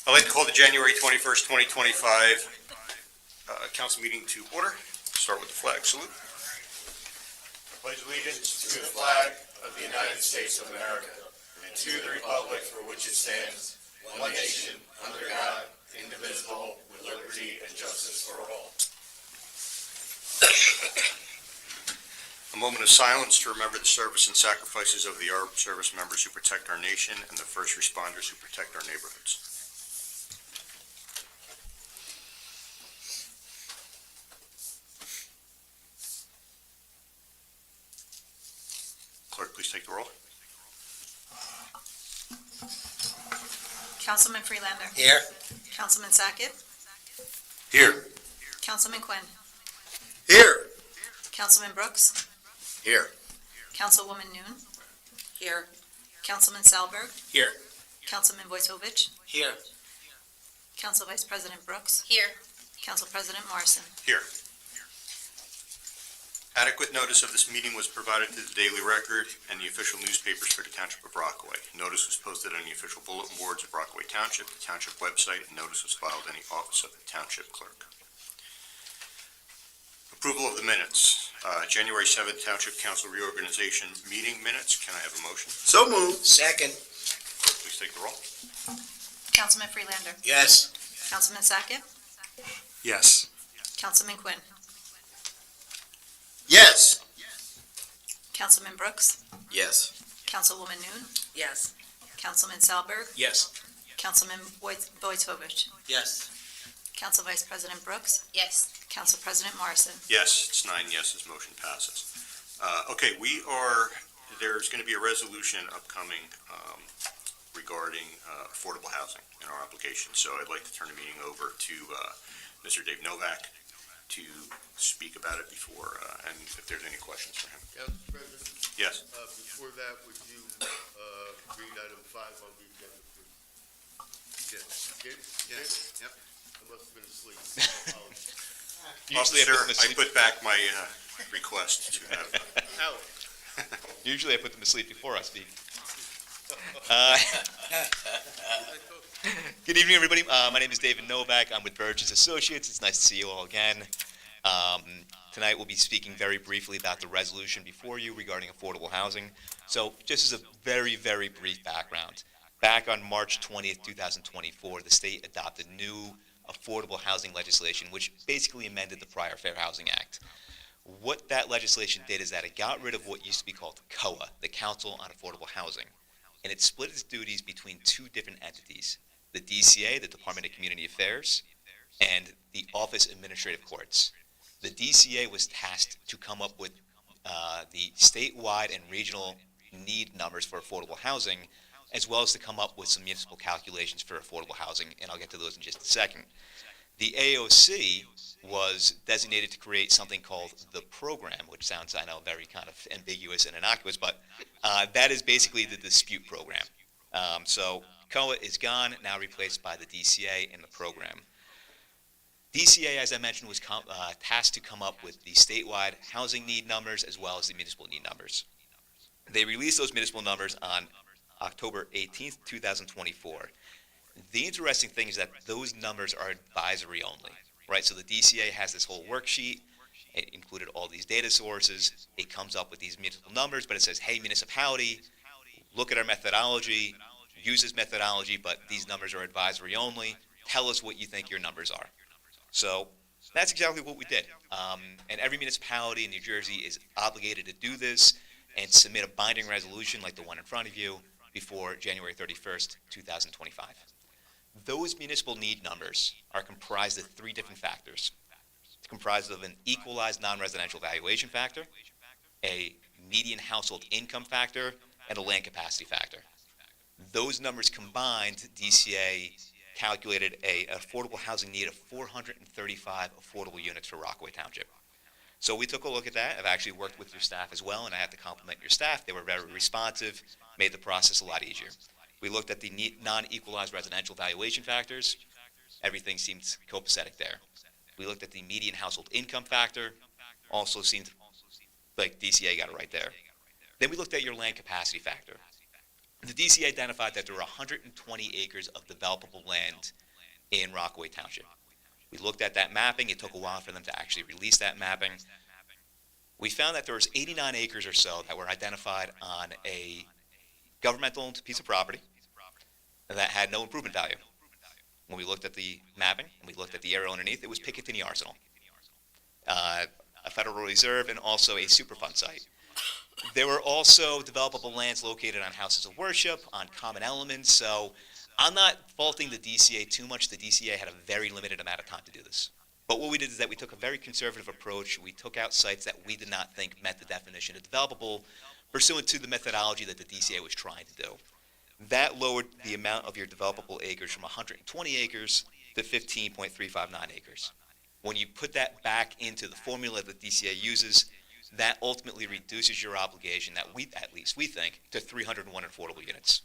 I'd like to call the January 21st, 2025 council meeting to order. Start with the flag salute. I pledge allegiance to the flag of the United States of America and to the republic for which it stands, one nation, under God, indivisible, with liberty and justice for all. A moment of silence to remember the service and sacrifices of the armed service members who protect our nation and the first responders who protect our neighborhoods. Clerk, please take the roll. Councilman Freelander. Here. Councilman Sackett. Here. Councilman Quinn. Here. Councilman Brooks. Here. Councilwoman Noon. Here. Councilman Salberg. Here. Councilman Wojtovich. Here. Council Vice President Brooks. Here. Council President Morrison. Here. Adequate notice of this meeting was provided to the Daily Record and the official newspapers for the Township of Rockaway. Notice was posted on the official bulletin boards of Rockaway Township, the Township website, and notice was filed in the office of the Township Clerk. Approval of the minutes. January 7th Township Council Reorganization Meeting Minutes. Can I have a motion? So moved. Second. Clerk, please take the roll. Councilman Freelander. Yes. Councilman Sackett. Yes. Councilman Quinn. Yes. Councilman Brooks. Yes. Councilwoman Noon. Yes. Councilman Salberg. Yes. Councilman Wojtovich. Yes. Council Vice President Brooks. Yes. Council President Morrison. Yes, it's 9 yeses, motion passes. There's going to be a resolution upcoming regarding affordable housing in our application. So I'd like to turn the meeting over to Mr. Dave Novak to speak about it before, and if there's any questions for him. Council President, Yes. before that, would you read item 5 on the agenda, please? Yes. Yep. I must have been asleep. Officer, I put back my request to have. Usually I put them to sleep before I speak. Good evening, everybody. My name is David Novak. I'm with Burgess Associates. It's nice to see you all again. Tonight we'll be speaking very briefly about the resolution before you regarding affordable housing. So just as a very, very brief background, back on March 20th, 2024, the state adopted new affordable housing legislation, which basically amended the prior Fair Housing Act. What that legislation did is that it got rid of what used to be called COA, the Council on Affordable Housing, and it split its duties between two different entities, the DCA, the Department of Community Affairs, and the Office of Administrative Courts. The DCA was tasked to come up with the statewide and regional need numbers for affordable housing, as well as to come up with some municipal calculations for affordable housing, and I'll get to those in just a second. The AOC was designated to create something called the program, which sounds, I know, very kind of ambiguous and innocuous, but that is basically the dispute program. So COA is gone, now replaced by the DCA and the program. DCA, as I mentioned, was tasked to come up with the statewide housing need numbers as well as the municipal need numbers. They released those municipal numbers on October 18th, 2024. The interesting thing is that those numbers are advisory only, right? So the DCA has this whole worksheet. It included all these data sources. It comes up with these municipal numbers, but it says, hey, municipality, look at our methodology, use this methodology, but these numbers are advisory only. Tell us what you think your numbers are. So that's exactly what we did. And every municipality in New Jersey is obligated to do this and submit a binding resolution like the one in front of you before January 31st, 2025. Those municipal need numbers are comprised of three different factors. It's comprised of an equalized non-residential valuation factor, a median household income factor, and a land capacity factor. Those numbers combined, DCA calculated an affordable housing need of 435 affordable units for Rockaway Township. So we took a look at that. I've actually worked with your staff as well, and I have to compliment your staff. They were very responsive, made the process a lot easier. We looked at the non-equalized residential valuation factors. Everything seemed copacetic there. We looked at the median household income factor. Also seemed like DCA got it right there. Then we looked at your land capacity factor. the DCA identified that there were 120 acres of developable land in Rockaway Township. We looked at that mapping. It took a while for them to actually release that mapping. We found that there was 89 acres or so that were identified on a government-owned piece of property that had no improvement value. When we looked at the mapping, and we looked at the area underneath, it was Picatinny Arsenal, a Federal Reserve, and also a Superfund site. There were also developable lands located on houses of worship, on common elements, so I'm not faulting the DCA too much. The DCA had a very limited amount of time to do this. But what we did is that we took a very conservative approach. We took out sites that we did not think met the definition of developable, pursuant to the methodology that the DCA was trying to do. That lowered the amount of your developable acres from 120 acres to 15.359 acres. When you put that back into the formula that DCA uses, that ultimately reduces your obligation, that we, at least we think, to 301 affordable units.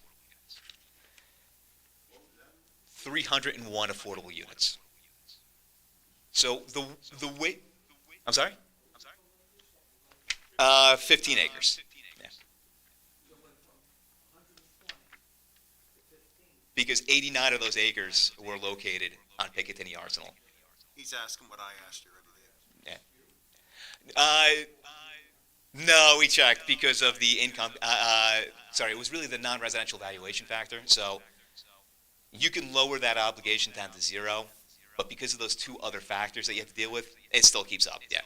301 affordable units. So the way, I'm sorry? 15 acres. Yeah. Because 89 of those acres were located on Picatinny Arsenal. He's asking what I asked you already. No, we checked because of the income. Sorry, it was really the non-residential valuation factor. So you can lower that obligation down to zero, but because of those two other factors that you have to deal with, it still keeps up. Yeah.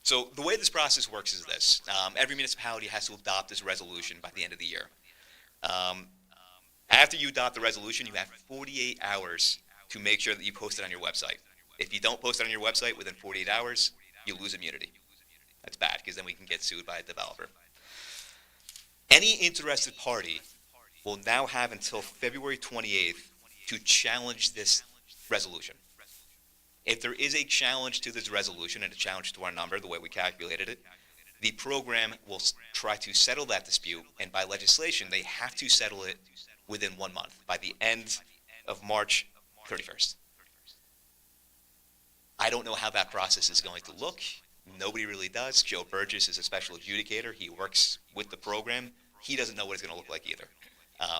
So the way this process works is this. Every municipality has to adopt this resolution by the end of the year. After you adopt the resolution, you have 48 hours to make sure that you post it on your website. If you don't post it on your website within 48 hours, you lose immunity. That's bad, because then we can get sued by a developer. Any interested party will now have until February 28th to challenge this resolution. If there is a challenge to this resolution and a challenge to our number, the way we calculated it, the program will try to settle that dispute, and by legislation, they have to settle it within 1 month, by the end of March 31st. I don't know how that process is going to look. Nobody really does. Joe Burgess is a special adjudicator. He works with the program. He doesn't know what it's going to look like either.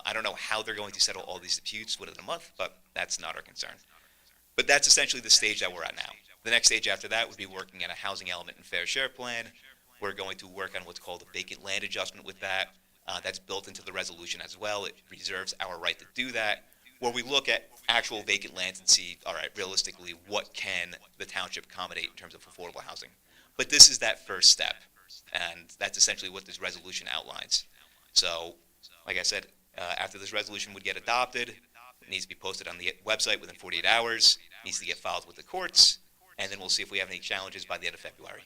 I don't know how they're going to settle all these disputes within a month, but that's not our concern. But that's essentially the stage that we're at now. The next stage after that would be working at a housing element and fair share plan. We're going to work on what's called a vacant land adjustment with that. That's built into the resolution as well. It reserves our right to do that, where we look at actual vacant lands and see, all right, realistically, what can the township accommodate in terms of affordable housing? But this is that first step, and that's essentially what this resolution outlines. So, like I said, after this resolution would get adopted, it needs to be posted on the website within 48 hours, needs to get filed with the courts, and then we'll see if we have any challenges by the end of February.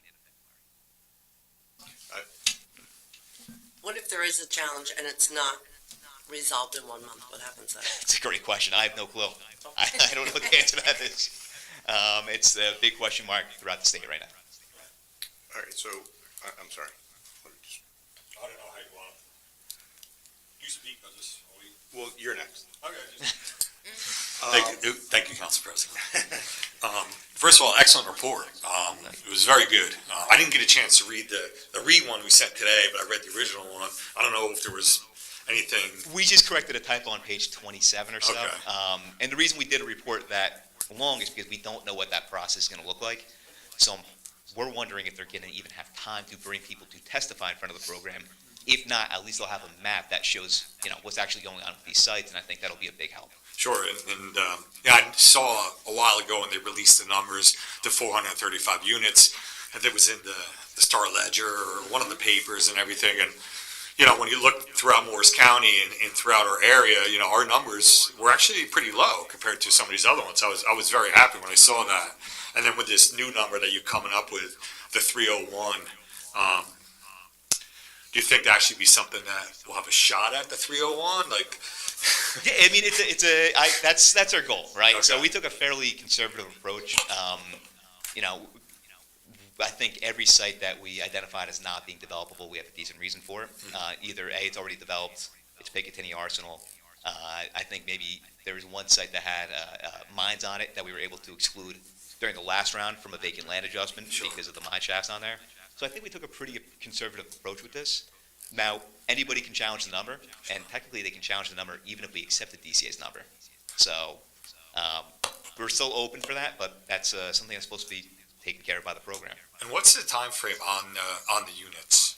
What if there is a challenge and it's not resolved in 1 month? What happens then? It's a great question. I have no clue. I don't know what the answer to that is. It's a big question mark throughout the state right now. All right, so, I'm sorry. Let me just- I don't know how you want to. You speak on this. Well, you're next. Okay. Thank you, Council President. First of all, excellent report. It was very good. I didn't get a chance to read the one we sent today, but I read the original one. I don't know if there was anything. We just corrected a typo on page 27 or so. Okay. And the reason we did a report that long is because we don't know what that process is going to look like. So we're wondering if they're going to even have time to bring people to testify in front of the program. If not, at least they'll have a map that shows, what's actually going on with these sites, and I think that'll be a big help. Sure, and I saw a while ago when they released the numbers, the 435 units, that was in the Star Ledger or one of the papers and everything. And, when you look throughout Morris County and throughout our area, our numbers were actually pretty low compared to some of these other ones. I was very happy when I saw that. And then with this new number that you're coming up with, the 301, do you think that should be something that we'll have a shot at, the 301? Yeah, I mean, that's our goal, right? Okay. So we took a fairly conservative approach. I think every site that we identified as not being developable, we have a decent reason for it. Either A, it's already developed, it's Picatinny Arsenal. I think maybe there was one site that had mines on it that we were able to exclude during the last round from a vacant land adjustment because of the mine shafts on there. So I think we took a pretty conservative approach with this. Now, anybody can challenge the number, and technically they can challenge the number even if we accept the DCA's number. So, we're still open for that, but that's something that's supposed to be taken care of by the program. And what's the time frame on the units?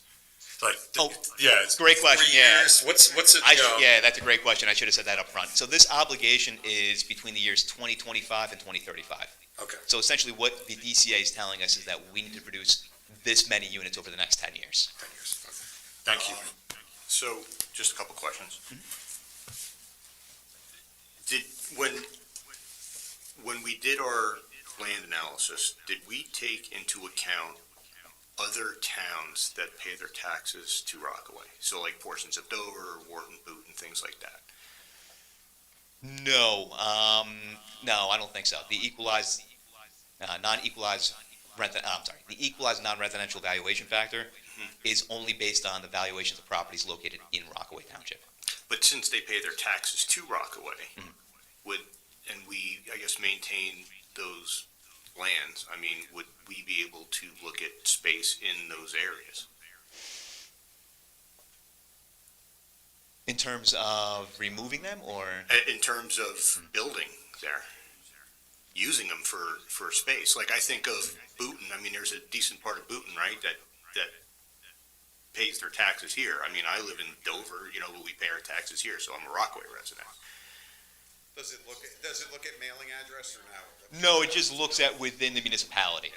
Like, Oh, yeah, it's great question, 3 yeah. years. What's it? Yeah, that's a great question. I should have said that up front. So this obligation is between the years 2025 and 2035. Okay. So essentially what the DCA is telling us is that we need to produce this many units over the next 10 years. 10 years. Okay. Thank you. So, just a couple questions. When we did our land analysis, did we take into account other towns that pay their taxes to Rockaway? So like portions of Dover, Wharton, Boot, things like that? No, no, I don't think so. The equalized, non-equalized the equalized non-residential valuation factor is only based on the valuations of properties located in Rockaway Township. But since they pay their taxes to Rockaway, and we, I guess, maintain those lands, I mean, would we be able to look at space in those areas? In terms of removing them, or? In terms of building there, using them for space. Like I think of Booton, I mean, there's a decent part of Booton, right, that pays their taxes here. I mean, I live in Dover, but we pay our taxes here, so I'm a Rockaway resident. Does it look at mailing address or no? No, it just looks at within the municipality.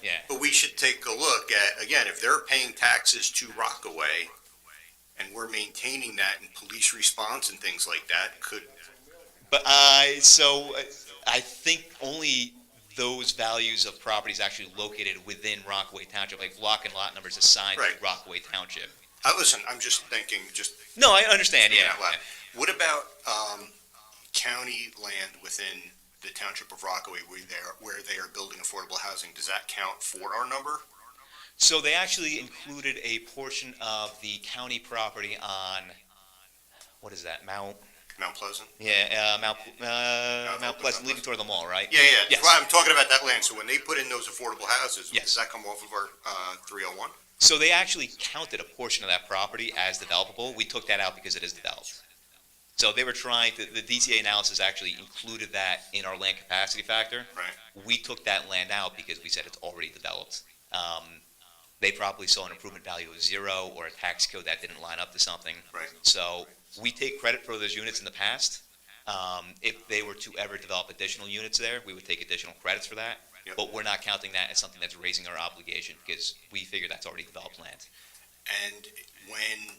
Yeah. But we should take a look at, again, if they're paying taxes to Rockaway, and we're maintaining that in police response and things like that, But I think only those values of properties actually located within Rockaway Township, like block and lot numbers assigned Right. to Rockaway Township. listen, I'm just thinking, No, I understand, yeah. out loud. What about county land within the township of Rockaway where they are building affordable housing? Does that count for our number? So they actually included a portion of the county property on, what is that, Mount Pleasant? Yeah, Mount Pleasant, leading toward the mall, right? Yeah. Yes. Well, I'm talking about that land. So when they put in those affordable houses, Yes. does that come off of our 301? So they actually counted a portion of that property as developable. We took that out because it is developed. So they were trying to, the DCA analysis actually included that in our land capacity factor. Right. We took that land out because we said it's already developed. They probably saw an improvement value of 0 or a tax code that didn't line up to something. Right. So we take credit for those units in the past. If they were to ever develop additional units there, we would take additional credits for that. Yep. But we're not counting that as something that's raising our obligation because we figure that's already developed land. And when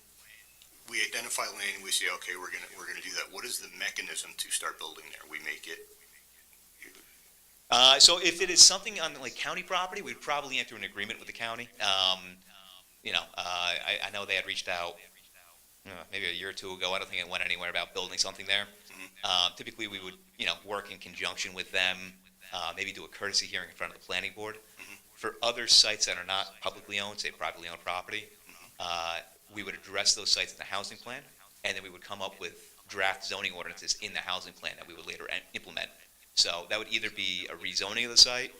we identify land and we say, okay, we're gonna do that, what is the mechanism to start building there? We make it. So if it is something on like county property, we'd probably enter an agreement with the county. I know they had reached out maybe a year or two ago. I don't think it went anywhere about building something there. Typically, we would work in conjunction with them, maybe do a courtesy hearing in front of the planning board. For other sites that are not publicly owned, say privately owned property, we would address those sites in the housing plan, and then we would come up with draft zoning ordinances in the housing plan that we would later implement. So that would either be a rezoning of the site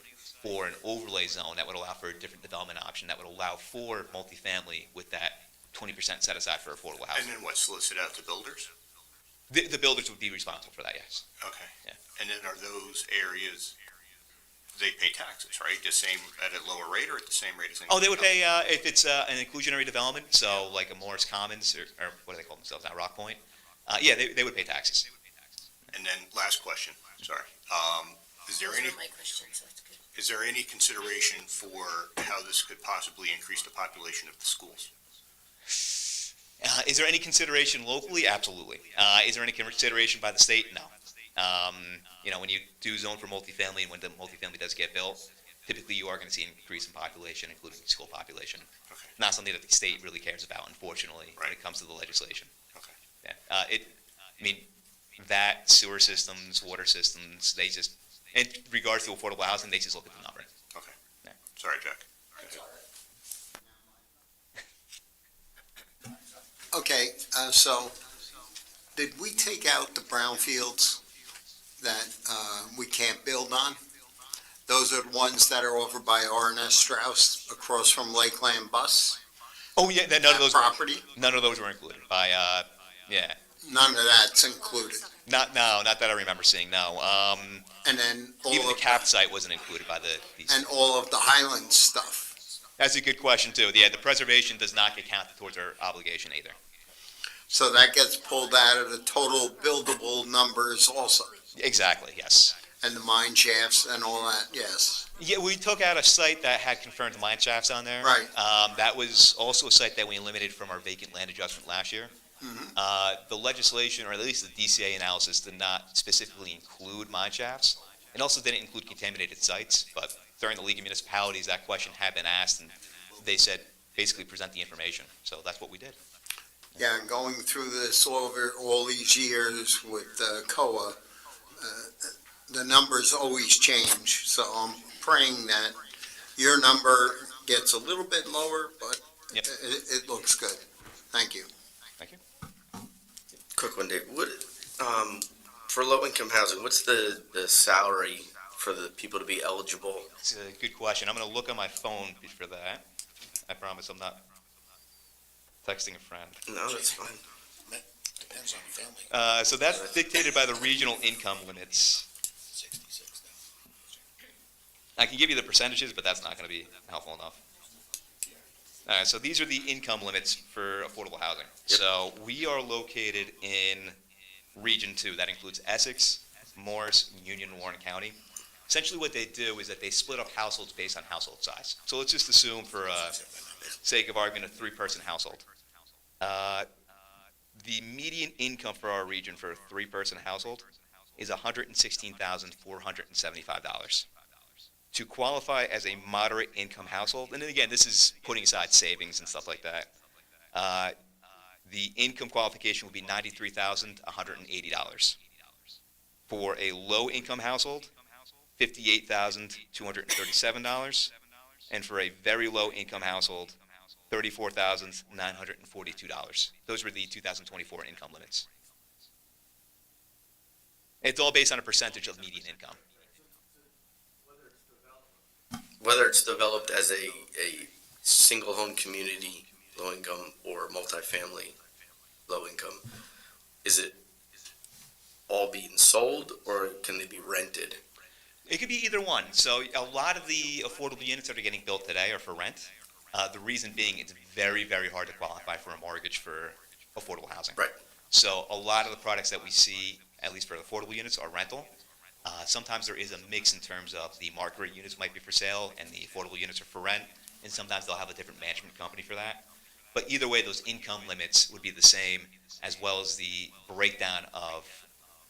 or an overlay zone that would allow for a different development option that would allow for multifamily with that 20% set aside for affordable And housing. then what, solicit out to builders? The builders would be responsible for that, yes. Okay. Yeah. And then are those areas, they pay taxes, right? The same, at a lower rate or at the same rate as anything Oh, they would else? pay, if it's an inclusionary development, so like a Morris Commons, or what do they call themselves now, Rock Point? Yeah, they would pay taxes. And then last question, sorry. Is there Those any, were my questions, that's good. is there any consideration for how this could possibly increase the population of the schools? Is there any consideration locally? Absolutely. Is there any consideration by the state? No. When you do zone for multifamily and when the multifamily does get built, typically you are going to see an increase in population, including school population. Okay. Not something that the state really cares about, unfortunately, when Right. it comes to the legislation. Okay. Yeah. That, sewer systems, water systems, they just, in regards to affordable housing, they just look at the number. Okay. Yeah. Sorry, Jack. Go ahead. Okay, so did we take out the brownfields that we can't build on? Those are the ones that are over by R&S Strauss across from Lakeland Bus. Oh, yeah, none of those, property? none of those were included by, yeah. None of that's included. Not that I remember seeing, no. And then Even the capped site wasn't included by these. and all of the Highlands stuff. That's a good question, too. Yeah, the preservation does not get counted towards our obligation either. So that gets pulled out of the total buildable numbers also. Exactly, yes. And the mine shafts and all that, yes. Yeah, we took out a site that had confirmed mine shafts on there. Right. That was also a site that we eliminated from our vacant land adjustment last year. The legislation, or at least the DCA analysis, did not specifically include mine shafts, and also didn't include contaminated sites, but during the League of Municipalities, that question had been asked, and they said, basically present the information, so that's what we did. Yeah, and going through this over all these years with COA, the numbers always change, so I'm praying that your number gets a little bit lower, but Yep. it looks good. Thank you. Thank you. Quick one, Dave. What, for low-income housing, what's the salary for the people to be eligible? It's a good question. I'm going to look on my phone for that. I promise I'm not texting a friend. No, that's fine. Depends on the family. So that's dictated by the regional income limits. 66 I can give you the percentages, but that's not going to be helpful enough. All right, so these are the income limits for affordable housing. Yep. So we are located in Region 2. That includes Essex, Morris, Union, and Warren County. Essentially what they do is that they split up households based on household size. So let's just assume, for sake of argument, a three-person household. The median income for our region for a three-person household is $116,475. To qualify as a moderate income household, and then again, this is putting aside savings and stuff like that, the income qualification would be $93,180. For a low income household, $58,237, and for a very low income household, $34,942. Those were the 2024 income limits. It's all based on a percentage of median income. Whether it's developed as a single-home community, low-income, or multifamily, low-income, is it all being sold, or can they be rented? It could be either one. So a lot of the affordable units that are getting built today are for rent. The reason being, it's very, very hard to qualify for a mortgage for affordable housing. Right. So a lot of the products that we see, at least for affordable units, are rental. Sometimes there is a mix in terms of the market rate units might be for sale and the affordable units are for rent, and sometimes they'll have a different management company for that. But either way, those income limits would be the same, as well as the breakdown of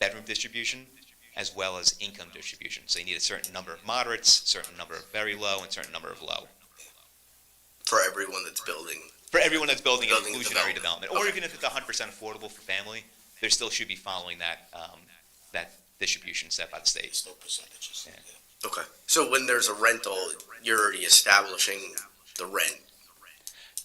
bedroom distribution, as well as income distribution. So you need a certain number of moderates, certain number of very low, and certain number of low. For everyone that's building. For everyone that's building an Building inclusionary development. development, or Okay. even if it's 100% affordable for family, there still should be following that distribution set by the state. Still percentages. Yeah. Okay. So when there's a rental, you're already establishing the rent.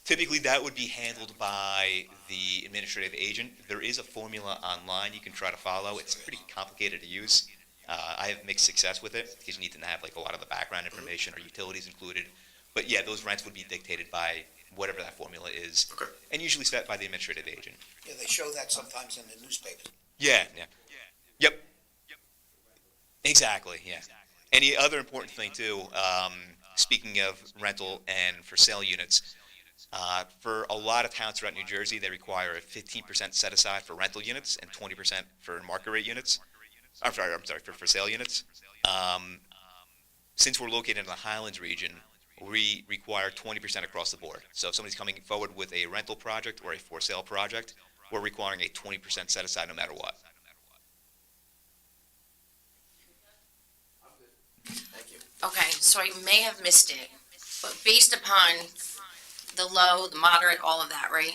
Typically, that would be handled by the administrative agent. There is a formula online you can try to follow. It's pretty complicated to use. I have mixed success with it because you need to have like a lot of the background information or utilities included. But yeah, those rents would be dictated by whatever that formula is, Okay. and usually set by the administrative agent. Yeah, they show that sometimes in the newspapers. Yeah. Yep. Exactly, yeah. And the other important thing too, speaking of rental and for sale units, for a lot of towns throughout New Jersey, they require a 15% set aside for rental units and 20% for market rate units. I'm sorry, for sale units. Since we're located in the Highlands region, we require 20% across the board. So if somebody's coming forward with a rental project or a for sale project, we're requiring a 20% set aside no matter what. Okay, so I may have missed it, but based upon the low, the moderate, all of that, right?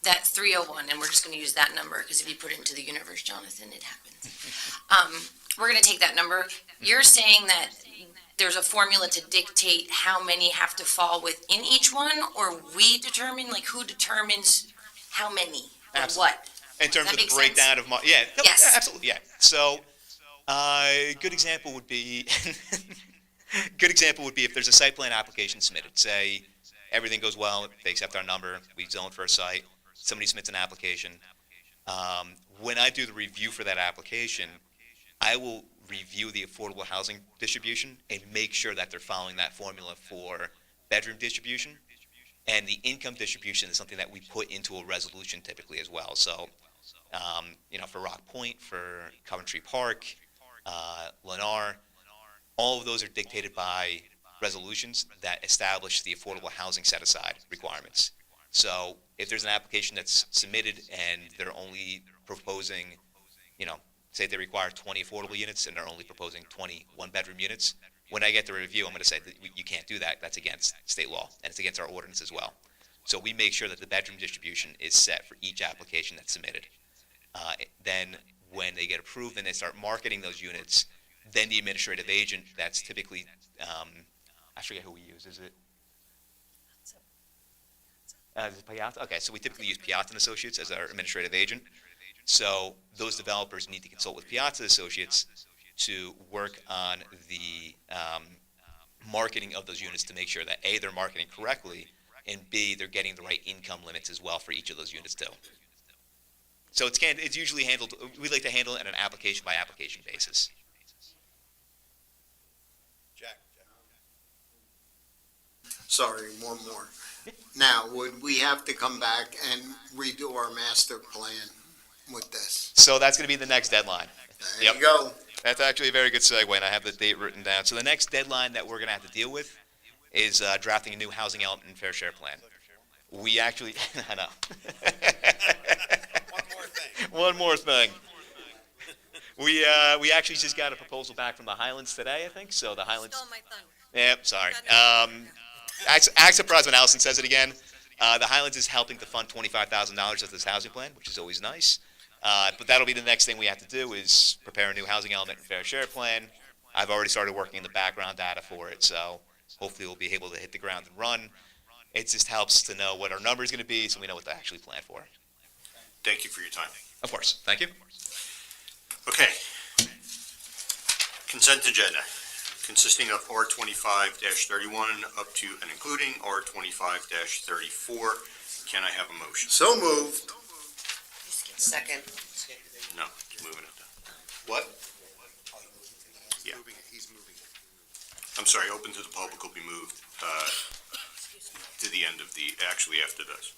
That 301, and we're just gonna use that number, because if you put it into the universe, Jonathan, it happens. We're gonna take that number. You're saying that there's a formula to dictate how many have to fall within each one, or we determine, like, who determines how many? Or Absolutely. what? In terms That of the makes breakdown of, yeah, no, Yes. yeah, absolutely, yeah. So, a good example would be, if there's a site plan application submitted, say, everything goes well, they accept our number, we zone for a site, somebody submits an application. When I do the review for that application, I will review the affordable housing distribution and make sure that they're following that formula for bedroom distribution. And the income distribution is something that we put into a resolution typically as well. So, for Rock Point, for Coventry Park, Lennar, all of those are dictated by resolutions that establish the affordable housing set-aside requirements. So if there's an application that's submitted and they're only proposing, say they require 20 affordable units and they're only proposing 20 one-bedroom units, when I get the review, I'm going to say that you can't do that. That's against state law, and it's against our ordinance as well. So we make sure that the bedroom distribution is set for each application that's submitted. Then when they get approved and they start marketing those units, then the administrative agent, that's typically, I forget who we use, is it? Is it Piazza? Okay, so we typically use Piazza and Associates as our administrative agent. So those developers need to consult with Piazza Associates to work on the marketing of those units to make sure that A, they're marketing correctly, and B, they're getting the right income limits as well for each of those units too. So it's usually handled, we like to handle it on an application by application basis. Jack. Sorry, one more. Now, would we have to come back and redo our master plan with this? So that's going to be the next deadline. There Yep. you go. That's actually a very good segue, and I have the date written down. So the next deadline that we're going to have to deal with is drafting a new housing element and fair share plan. We actually, I know. One more thing. One more thing. We actually just got a proposal back from the Highlands today, I think. So the Highlands. Stole my thunder. Yep, sorry. Act surprised when Allison says it again. The Highlands is helping to fund $25,000 of this housing plan, which is always nice. But that'll be the next thing we have to do is prepare a new housing element and fair share plan. I've already started working in the background data for it, so hopefully we'll be able to hit the ground and run. It just helps to know what our number is going to be so we know what to actually plan for. Thank you for your time. Of course. Thank you. Okay. Consent agenda consisting of R25-31 up to and including R25-34. Can I have a motion? So moved. Second. No, moving it down. What? Yeah. He's moving. I'm sorry, open to the public will be moved to the end of the, actually after this.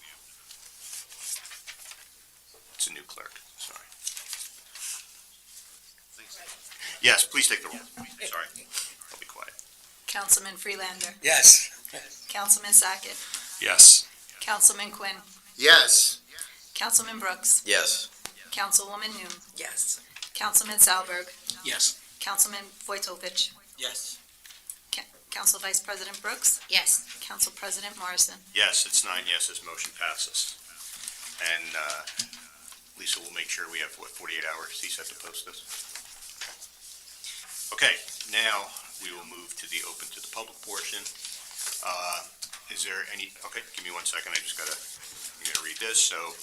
It's a new clerk, sorry. Yes, please take the roll. Sorry, I'll be quiet. Councilman Freelander. Yes. Councilman Sackett. Yes. Councilman Quinn. Yes. Councilman Brooks. Yes. Councilwoman Noon. Yes. Councilman Salberg. Yes. Councilman Vojtovich. Yes. Council Vice President Brooks. Yes. Council President Morrison. Yes, it's 9 yeses, motion passes. And Lisa will make sure we have, 48 hours, he said, to post this? Okay, now we will move to the open to the public portion. Is there any, okay, give me 1 second, I'm gonna read this. So,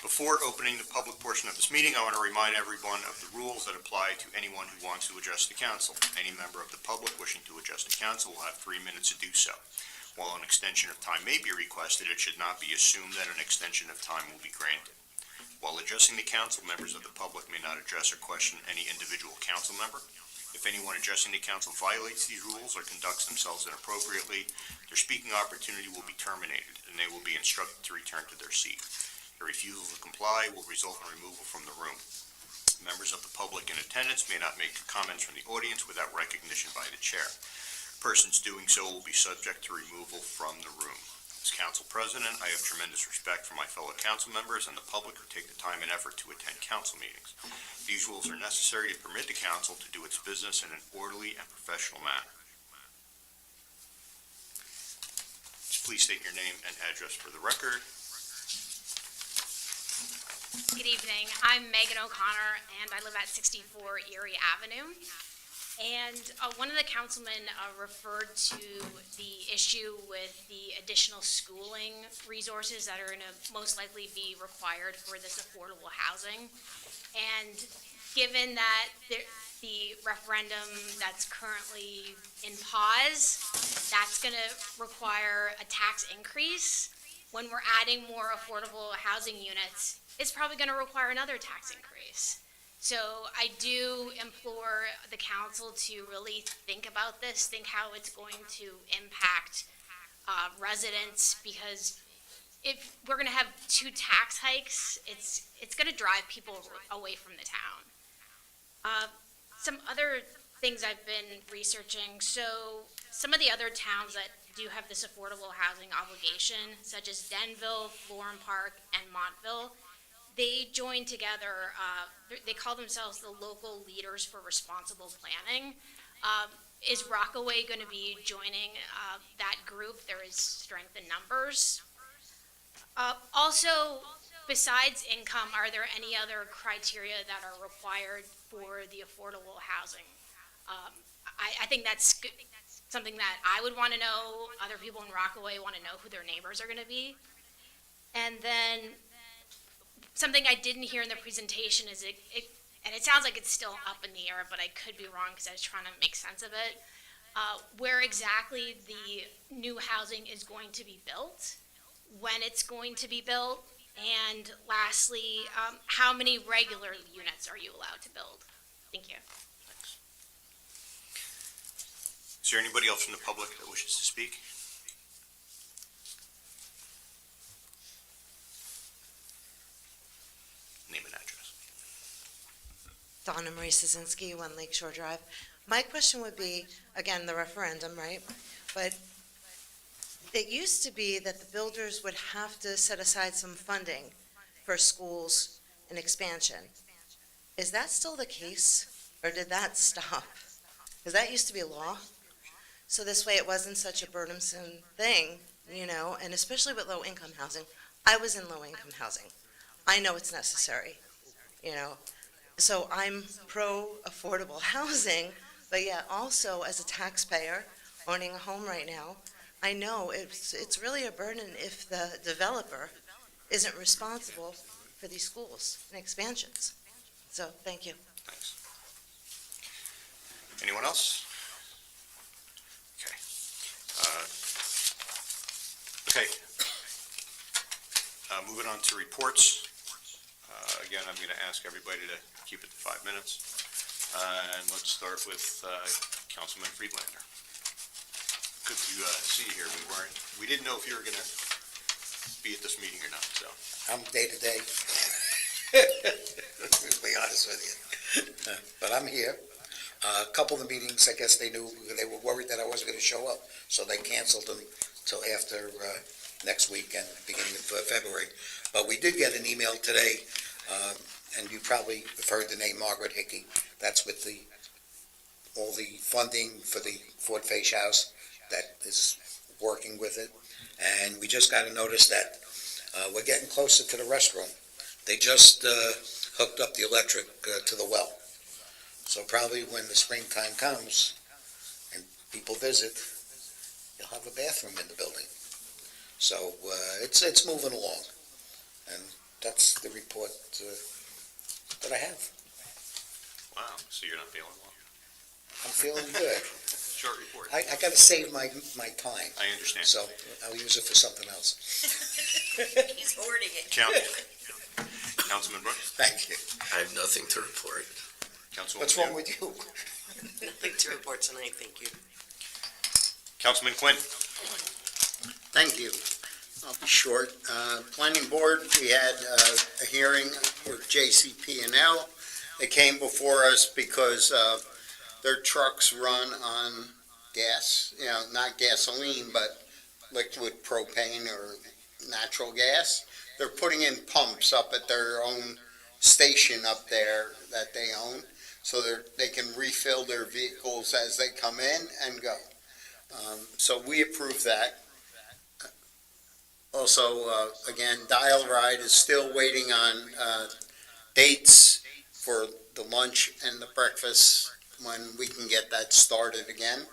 before opening the public portion of this meeting, I want to remind everyone of the rules that apply to anyone who wants to address the council. Any member of the public wishing to address the council will have 3 minutes to do so. While an extension of time may be requested, it should not be assumed that an extension of time will be granted. While addressing the council, members of the public may not address or question any individual council member. If anyone addressing the council violates these rules or conducts themselves inappropriately, their speaking opportunity will be terminated, and they will be instructed to return to their seat. Their refusal to comply will result in removal from the room. Members of the public in attendance may not make comments from the audience without recognition by the chair. Persons doing so will be subject to removal from the room. As council president, I have tremendous respect for my fellow council members and the public who take the time and effort to attend council meetings. These rules are necessary to permit the council to do its business in an orderly and professional manner. Please state your name and address for the record. Good evening. I'm Megan O'Connor, and I live at 64 Erie Avenue. And one of the councilmen referred to the issue with the additional schooling resources that are going to most likely be required for this affordable housing. And given that the referendum that's currently in pause, that's going to require a tax increase. When we're adding more affordable housing units, it's probably going to require another tax increase. So I do implore the council to really think about this, think how it's going to impact residents, because if we're going to have two tax hikes, it's going to drive people away from the town. Some other things I've been researching, so some of the other towns that do have this affordable housing obligation, such as Denville, Florham Park, and Montville, they joined together, they call themselves the Local Leaders for Responsible Planning. Is Rockaway going to be joining that group? There is strength in numbers. Also, besides income, are there any other criteria that are required for the affordable housing? I think that's something that I would want to know. Other people in Rockaway want to know who their neighbors are going to be. And then something I didn't hear in the presentation is and it sounds like it's still up in the air, but I could be wrong because I was trying to make sense of it, where exactly the new housing is going to be built, when it's going to be built, and lastly, how many regular units are you allowed to build? Thank you. Is there anybody else from the public that wishes to speak? Name and address. Donna Marie Szynski, 1 Lakeshore Drive. My question would be, again, the referendum, right? But it used to be that the builders would have to set aside some funding for schools and expansion. Is that still the case, or did that stop? Because that used to be a law. So this way it wasn't such a burdensome thing, and especially with low-income housing. I was in low-income housing. I know it's necessary, So I'm pro-affordable housing, but yet also as a taxpayer owning a home right now, I know it's really a burden if the developer isn't responsible for these schools and expansions. So, thank you. Thanks. Anyone else? Okay. Moving on to reports. Again, I'm going to ask everybody to keep it to 5 minutes. And let's start with Councilman Friedlander. Good to see you here. We didn't know if you were going to be at this meeting or not, so. I'm day to day. To be honest with you. But I'm here. A couple of the meetings, I guess they knew, they were worried that I wasn't going to show up, so they canceled them till after next week and beginning of February. But we did get an email today, and you probably have heard the name Margaret Hickey. That's with all the funding for the Fort Fayche House that is working with it. And we just got a notice that we're getting closer to the restroom. They just hooked up the electric to the well. So probably when the springtime comes and people visit, you'll have a bathroom in the building. So it's moving along. And that's the report that I have. Wow, so you're not feeling well? I'm feeling good. Short report. I got to save my time. I understand. So I'll use it for something else. He's hoarding it. Councilman Brooks? Thank you. I have nothing to report. Councilwoman What's wrong with you? Nothing to report tonight, thank you. Councilman Quinn? Thank you. I'll be short. Planning Board, we had a hearing with JCP&L. They came before us because their trucks run on gas, not gasoline, but liquid propane or natural gas. They're putting in pumps up at their own station up there that they own, so they can refill their vehicles as they come in and go. So we approve that. Also, again, Dial Ride is still waiting on dates for the lunch and the breakfast when we can get that started again.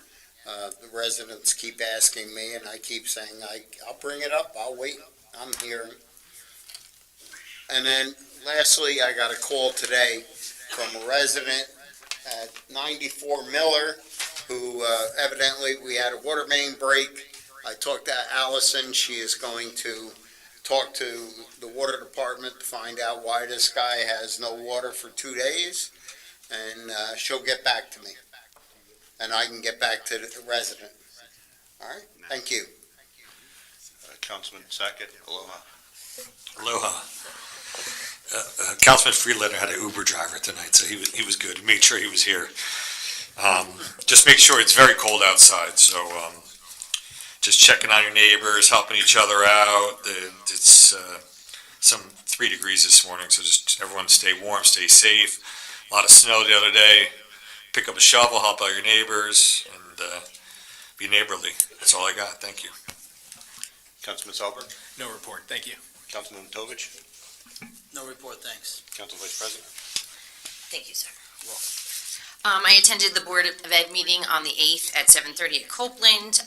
The residents keep asking me, and I keep saying, I'll bring it up, I'll wait, I'm here. And then lastly, I got a call today from a resident at 94 Miller, who evidently we had a water main break. I talked to Allison, she is going to talk to the water department to find out why this guy has no water for 2 days, and she'll get back to me. And I can get back to the resident. All right, thank you. Councilman Sackett, aloha. Aloha. Councilman Freeland had an Uber driver tonight, so he was good. He made sure he was here. Just make sure it's very cold outside, so just checking on your neighbors, helping each other out. It's some 3 degrees this morning, so just everyone stay warm, stay safe. A lot of snow the other day. Pick up a shovel, help out your neighbors, and be neighborly. That's all I got. Thank you. Councilman Salberg, No report, thank you. Councilman Tovich, No report, thanks. Council Vice President. Thank you, sir. I attended the Board of Ed meeting on the 8th at 7:30 at Copeland.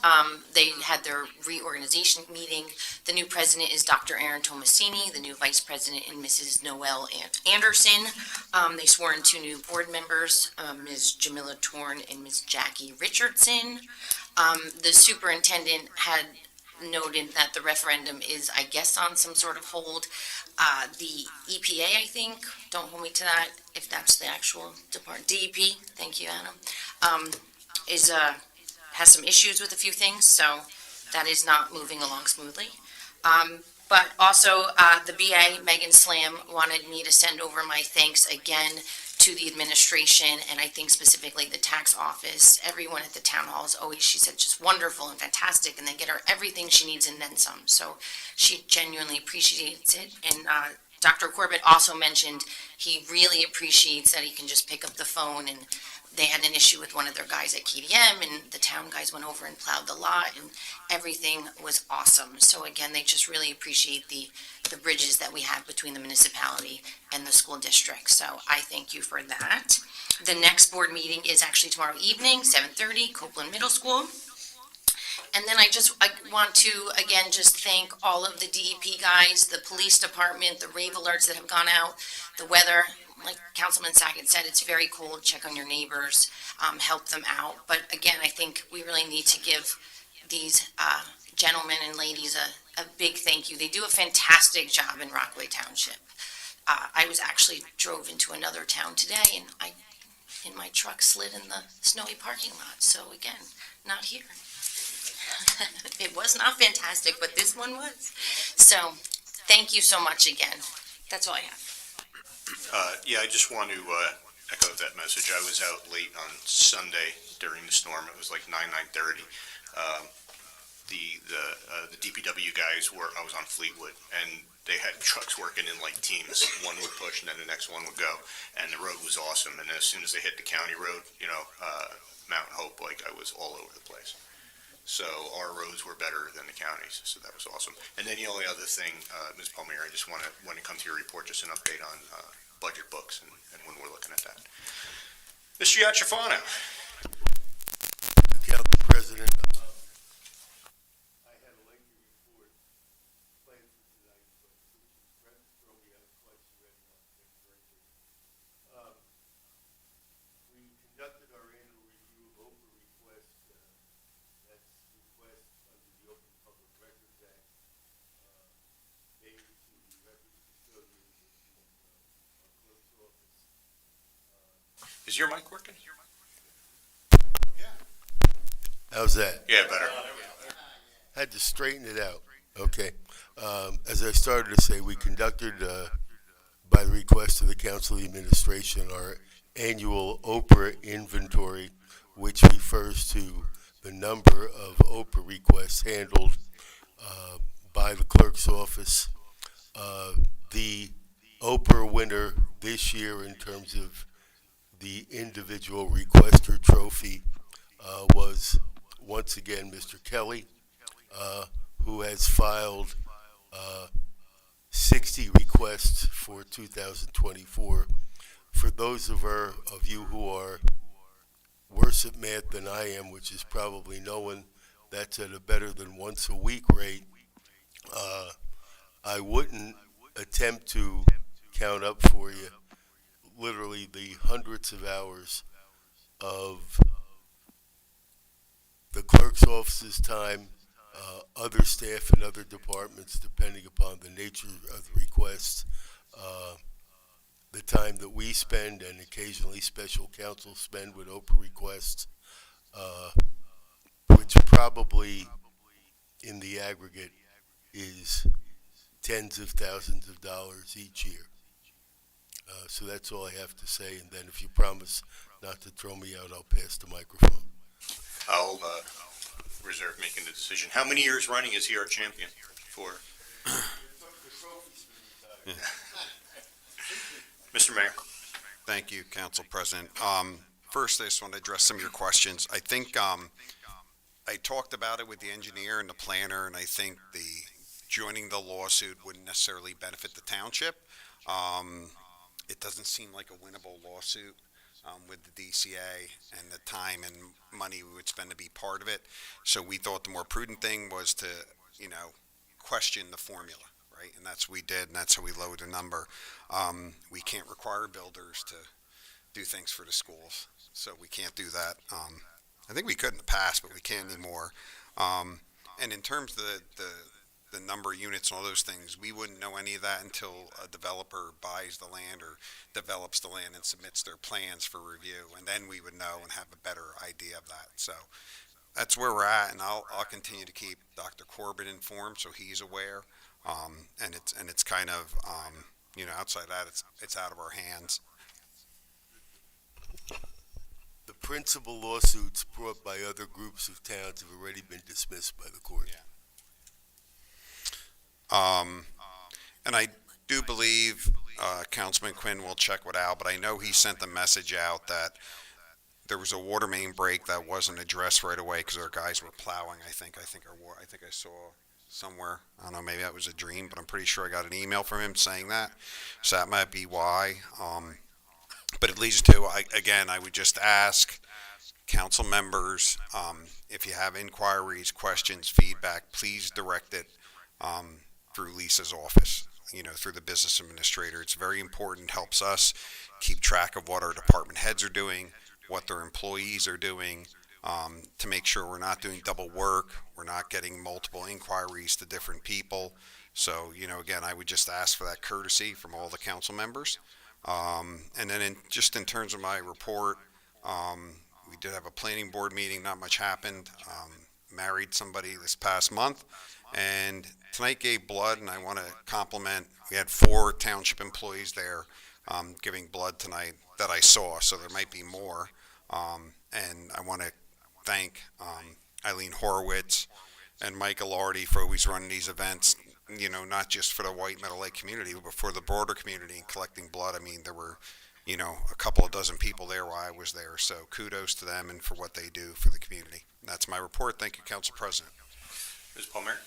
They had their reorganization meeting. The new president is Dr. Aaron Tomasini, the new vice president is Mrs. Noelle Anderson. They swore in 2 new board members, Ms. Jamila Torn and Ms. Jackie Richardson. The superintendent had noted that the referendum is, I guess, on some sort of hold. The EPA, I think, don't hold me to that, if that's the actual department, DEP, thank you, Adam, has some issues with a few things, so that is not moving along smoothly. But also, the BA, Megan Slam, wanted me to send over my thanks again to the administration, and I think specifically the tax office. Everyone at the town hall is always, she said, just wonderful and fantastic, and they get her everything she needs and then some. So she genuinely appreciates it. And Dr. Corbett also mentioned he really appreciates that he can just pick up the phone, and they had an issue with one of their guys at KDM, and the town guys went over and plowed the lot, and everything was awesome. So again, they just really appreciate the bridges that we have between the municipality and the school district. So I thank you for that. The next board meeting is actually tomorrow evening, 7:30, Copeland Middle School. And then I want to, again, just thank all of the DEP guys, the police department, the rave alerts that have gone out, the weather. Like Councilman Sackett said, it's very cold. Check on your neighbors, help them out. But again, I think we really need to give these gentlemen and ladies a big thank you. They do a fantastic job in Rockaway Township. I was actually drove into another town today, and I, in my truck, slid in the snowy parking lot. So again, not here. It was not fantastic, but this one was. So thank you so much again. That's all I have. Yeah, I just want to echo that message. I was out late on Sunday during the storm. It was like 9:30. The DPW guys I was on Fleetwood, and they had trucks working in like teams. One would push, and then the next one would go. And the road was awesome. And as soon as they hit the county road, Mount Hope, like I was all over the place. So our roads were better than the counties, so that was awesome. And then the only other thing, Ms. Palmieri, I just want to, when it comes to your report, just an update on budget books and when we're looking at that. Mr. Yachafano. Council President, I had a lengthy report planned for tonight, but since you throw me out twice already, I'll take it very quick. We conducted our annual review of OPA requests. That's request under the Open Public Records Act, made to the records custodian in our clerk's office. Is your mic working? How's that? Yeah, better. Had to straighten it out. Okay. As I started to say, we conducted, by the request of the Council of Administration, our annual Oprah inventory, which refers to the number of Oprah requests handled by the clerk's office. The Oprah winner this year in terms of the individual requester trophy was once again Mr. Kelly, who has filed 60 requests for 2024. For those of you who are worse at math than I am, which is probably knowing that's at a better than once a week rate, I wouldn't attempt to count up for you literally the hundreds of hours of the clerk's office's time, other staff in other departments, depending upon the nature of the request, the time that we spend and occasionally special counsel spend with Oprah requests, which probably in the aggregate is tens of thousands of dollars each year. So that's all I have to say, and then if you promise not to throw me out, I'll pass the microphone. I'll reserve making the decision. How many years running is he our champion for? Mr. Mayor. Thank you, Council President. First, I just want to address some of your questions. I think I talked about it with the engineer and the planner, and I think joining the lawsuit wouldn't necessarily benefit the township. It doesn't seem like a winnable lawsuit with the DCA and the time and money we would spend to be part of it. So we thought the more prudent thing was to, question the formula, right? And that's what we did, and that's how we lowered the number. We can't require builders to do things for the schools, so we can't do that. I think we could in the past, but we can't anymore. And in terms of the number of units and all those things, we wouldn't know any of that until a developer buys the land or develops the land and submits their plans for review, and then we would know and have a better idea of that. So that's where we're at, and I'll continue to keep Dr. Corbett informed so he's aware. And it's kind of outside that it's out of our hands. The principal lawsuits brought by other groups of towns have already been dismissed by the court. Yeah. And I do believe Councilman Quinn will check with Al, but I know he sent the message out that there was a water main break that wasn't addressed right away because our guys were plowing. I think I saw somewhere. I don't know, maybe that was a dream, but I'm pretty sure I got an email from him saying that. So that might be why. But it leads to, I would just ask council members, if you have inquiries, questions, feedback, please direct it through Lisa's office, through the business administrator. It's very important, helps us keep track of what our department heads are doing, what their employees are doing, to make sure we're not doing double work, we're not getting multiple inquiries to different people. So, again, I would just ask for that courtesy from all the council members. And then in terms of my report, we did have a planning board meeting, not much happened. Married somebody this past month, and tonight gave blood, and I want to compliment, we had 4 township employees there giving blood tonight that I saw, so there might be more. And I want to thank Eileen Horowitz and Mike Alardi for always running these events, not just for the White Meadow Lake community, but for the broader community and collecting blood. I mean, there were, a couple of dozen people there while I was there, so kudos to them and for what they do for the community. And that's my report. Thank you, Council President. Ms. Palmer?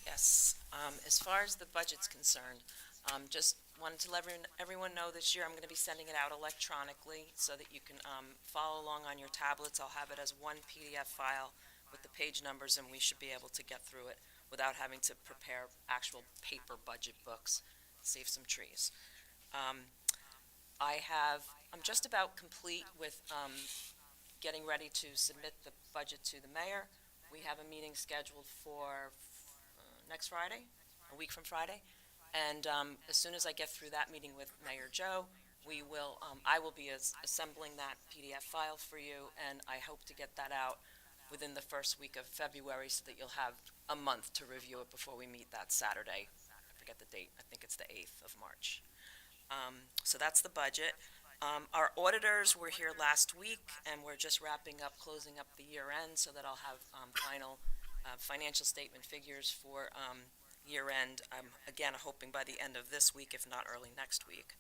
Yes, as far as the budget's concerned, just wanted to let everyone know this year I'm going to be sending it out electronically so that you can follow along on your tablets. I'll have it as one PDF file with the page numbers, and we should be able to get through it without having to prepare actual paper budget books. Save some trees. I'm just about complete with getting ready to submit the budget to the mayor. We have a meeting scheduled for next Friday, a week from Friday, and as soon as I get through that meeting with Mayor Joe, I will be assembling that PDF file for you, and I hope to get that out within the first week of February so that you'll have a month to review it before we meet that Saturday. I forget the date. I think it's the 8th of March. So that's the budget. Our auditors were here last week, and we're just closing up the year end so that I'll have final financial statement figures for year end. I'm again hoping by the end of this week, if not early next week.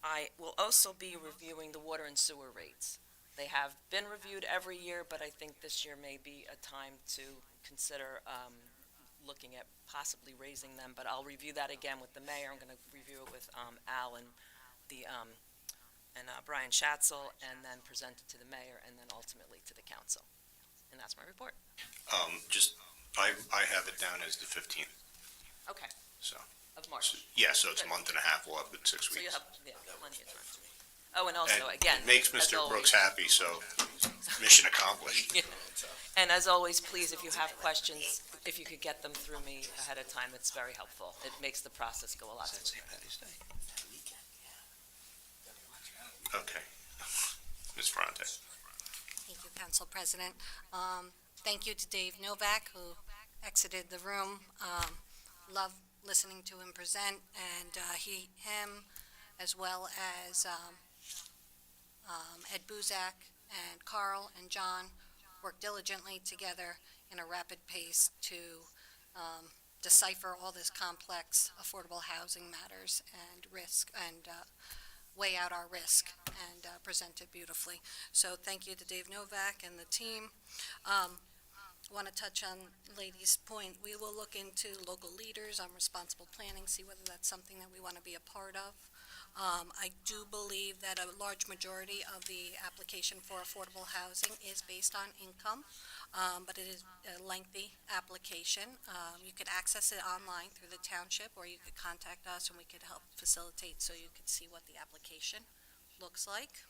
I will also be reviewing the water and sewer rates. They have been reviewed every year, but I think this year may be a time to consider looking at possibly raising them, but I'll review that again with the mayor. I'm going to review it with Al and the and Brian Schatzel, and then present it to the mayor, and then ultimately to the council. And that's my report. I have it down as the 15th, Okay, so, of March. yeah, so it's a month and a half, we'll have it 6 So you'll weeks. have, yeah, plenty of time. Oh, and also, And again, it makes as Mr. always- Brooks happy, so mission accomplished. Yeah. And as always, please, if you have questions, if you could get them through me ahead of time, it's very helpful. It makes the process go a lot smoother. Okay. Ms. Ferrante. Thank you, Council President. Thank you to Dave Novak, who exited the room. Love listening to him present, and him, as well as Ed Buzak and Carl and John, worked diligently together in a rapid pace to decipher all this complex affordable housing matters and risk, and weigh out our risk and present it beautifully. So thank you to Dave Novak and the team. Want to touch on Lady's point. We will look into local leaders on responsible planning, see whether that's something that we want to be a part of. I do believe that a large majority of the application for affordable housing is based on income, but it is a lengthy application. You could access it online through the township, or you could contact us and we could help facilitate so you could see what the application looks like.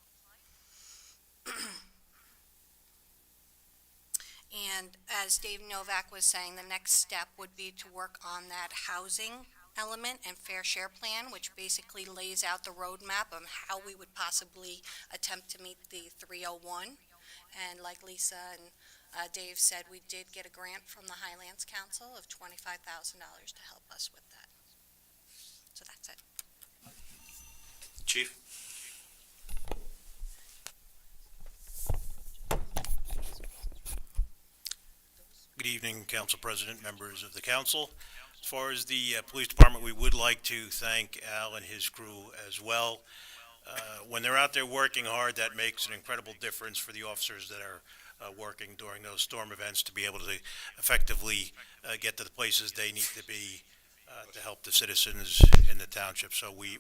And as Dave Novak was saying, the next step would be to work on that housing element and fair share plan, which basically lays out the roadmap of how we would possibly attempt to meet the 301. And like Lisa and Dave said, we did get a grant from the Highlands Council of $25,000 to help us with that. So that's it. Chief? Good evening, Council President, members of the council. As far as the police department, we would like to thank Al and his crew as well. When they're out there working hard, that makes an incredible difference for the officers that are working during those storm events to be able to effectively get to the places they need to be to help the citizens in the township. So we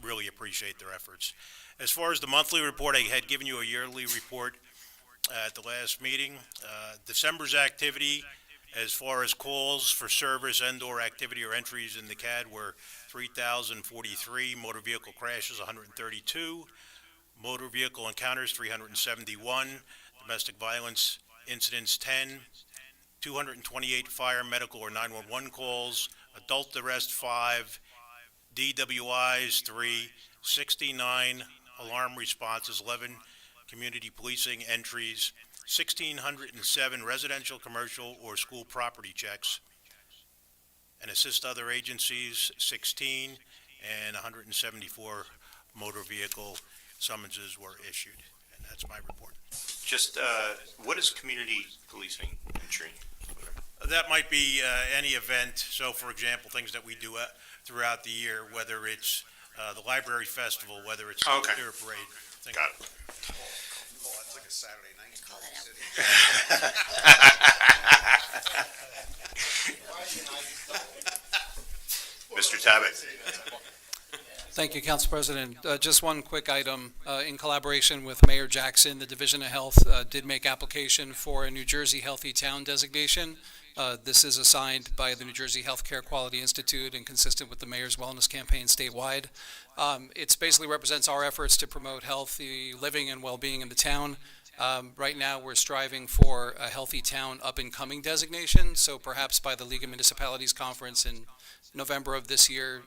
really appreciate their efforts. As far as the monthly report, I had given you a yearly report at the last meeting. December's activity, as far as calls for service and/or activity or entries in the CAD, were 3,043, motor vehicle crashes 132, motor vehicle encounters 371, domestic violence incidents 10, 228 fire, medical, or 911 calls, adult arrest 5, DWIs 3, 69 alarm responses, 11 community policing entries, 1,607 residential, commercial, or school property checks, and assist other agencies, 16, and 174 motor vehicle summonses were issued. And that's my report. Just, what is community policing entry? That might be any event. So, for example, things that we do throughout the year, whether it's the library festival, whether it's the Spirit Parade. Got it. It's like a Saturday night. Mr. Tabbitt. Thank you, Council President. Just one quick item. In collaboration with Mayor Jackson, the Division of Health did make application for a New Jersey Healthy Town designation. This is assigned by the New Jersey Healthcare Quality Institute and consistent with the Mayor's Wellness Campaign statewide. It basically represents our efforts to promote healthy living and well-being in the town. Right now, we're striving for a Healthy Town up-and-coming designation, so perhaps by the League of Municipalities Conference in November of this year,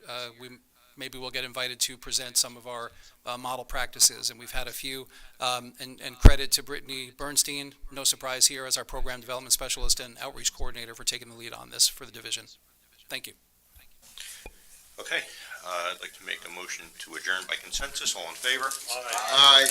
maybe we'll get invited to present some of our model practices, and we've had a few. And credit to Brittany Bernstein, no surprise here, as our Program Development Specialist and Outreach Coordinator for taking the lead on this for the division. Thank you. Okay, I'd like to make a motion to adjourn by consensus. All in favor? Aye.